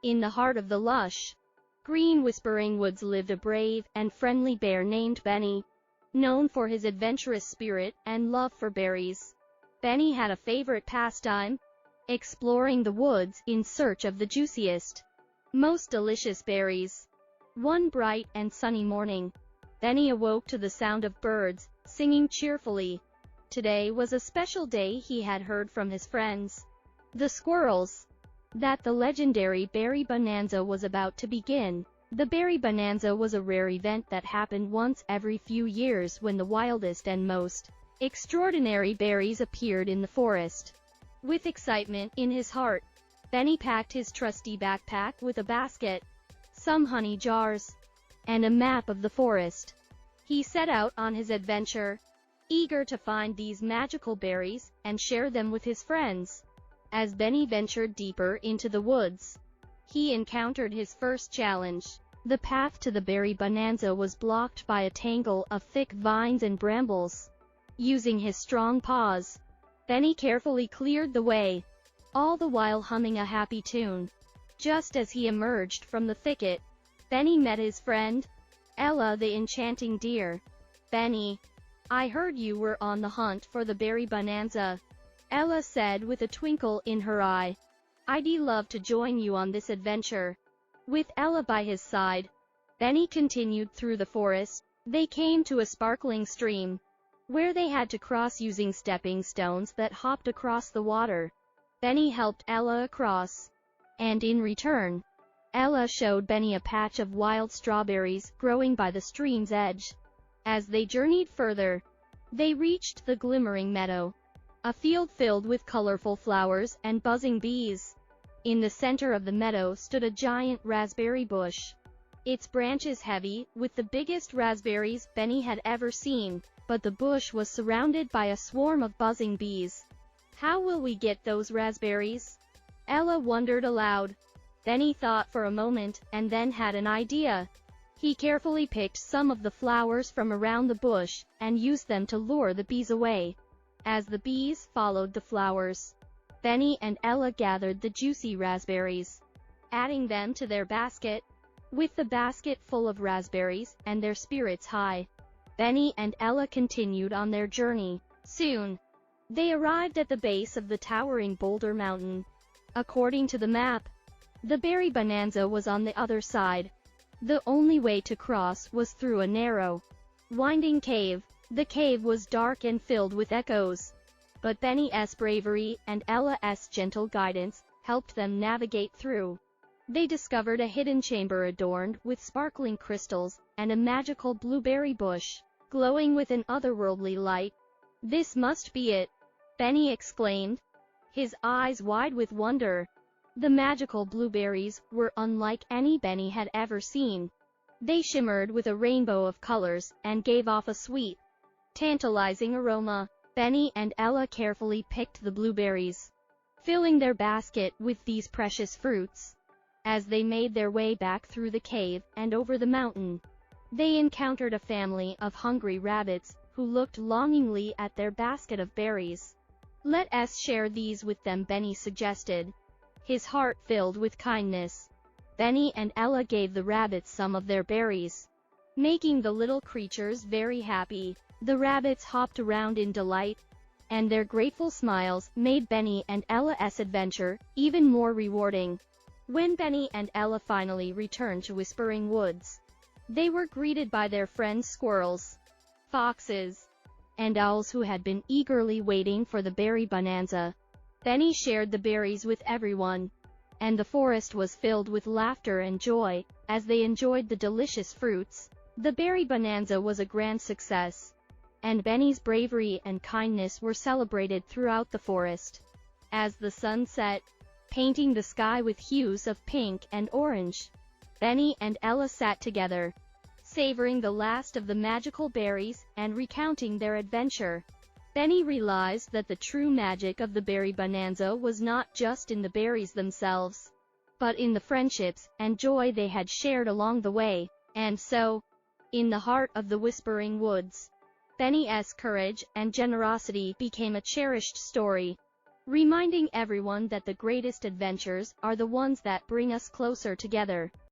In the heart of the lush, green whispering woods lived a brave and friendly bear named Benny, known for his adventurous spirit and love for berries. Benny had a favorite pastime: exploring the woods in search of the juiciest, most delicious berries. One bright and sunny morning, Benny awoke to the sound of birds singing cheerfully. Today was a special day. He had heard from his friends, the squirrels, that the legendary Berry Bonanza was about to begin. The Berry Bonanza was a rare event that happened once every few years when the wildest and most extraordinary berries appeared in the forest. With excitement in his heart, Benny packed his trusty backpack with a basket, some honey jars, and a map of the forest. He set out on his adventure, eager to find these magical berries and share them with his friends. As Benny ventured deeper into the woods, he encountered his first challenge. The path to the Berry Bonanza was blocked by a tangle of thick vines and brambles. Using his strong paws, Benny carefully cleared the way, all the while humming a happy tune. Just as he emerged from the thicket, Benny met his friend, Ella the enchanting deer. "Benny, I heard you were on the hunt for the Berry Bonanza," Ella said with a twinkle in her eye. "I'd love to join you on this adventure." With Ella by his side, Benny continued through the forest. They came to a sparkling stream, where they had to cross using stepping stones that hopped across the water. Benny helped Ella across, and in return, Ella showed Benny a patch of wild strawberries growing by the stream's edge. As they journeyed further, they reached the glimmering meadow, a field filled with colorful flowers and buzzing bees. In the center of the meadow stood a giant raspberry bush, its branches heavy with the biggest raspberries Benny had ever seen, but the bush was surrounded by a swarm of buzzing bees. "How will we get those raspberries?" Ella wondered aloud. Benny thought for a moment, and then had an idea. He carefully picked some of the flowers from around the bush, and used them to lure the bees away. As the bees followed the flowers, Benny and Ella gathered the juicy raspberries, adding them to their basket. With the basket full of raspberries, and their spirits high, Benny and Ella continued on their journey. Soon, they arrived at the base of the towering Boulder Mountain. According to the map, the Berry Bonanza was on the other side. The only way to cross was through a narrow, winding cave. The cave was dark and filled with echoes, but Benny's bravery and Ella's gentle guidance helped them navigate through. They discovered a hidden chamber adorned with sparkling crystals, and a magical blueberry bush, glowing with an otherworldly light. "This must be it," Benny exclaimed, his eyes wide with wonder. The magical blueberries were unlike any Benny had ever seen. They shimmered with a rainbow of colors, and gave off a sweet, tantalizing aroma. Benny and Ella carefully picked the blueberries, filling their basket with these precious fruits. As they made their way back through the cave and over the mountain, they encountered a family of hungry rabbits who looked longingly at their basket of berries. "Let us share these with them," Benny suggested, his heart filled with kindness. Benny and Ella gave the rabbits some of their berries, making the little creatures very happy. The rabbits hopped around in delight, and their grateful smiles made Benny and Ella's adventure even more rewarding. When Benny and Ella finally returned to Whispering Woods, they were greeted by their friends squirrels, foxes, and owls who had been eagerly waiting for the Berry Bonanza. Benny shared the berries with everyone, and the forest was filled with laughter and joy as they enjoyed the delicious fruits. The Berry Bonanza was a grand success, and Benny's bravery and kindness were celebrated throughout the forest. As the sun set, painting the sky with hues of pink and orange, Benny and Ella sat together, savoring the last of the magical berries and recounting their adventure. Benny realized that the true magic of the Berry Bonanza was not just in the berries themselves, but in the friendships and joy they had shared along the way. And so, in the heart of the Whispering Woods, Benny's courage and generosity became a cherished story. reminding everyone that the greatest adventures are the ones that bring us closer together.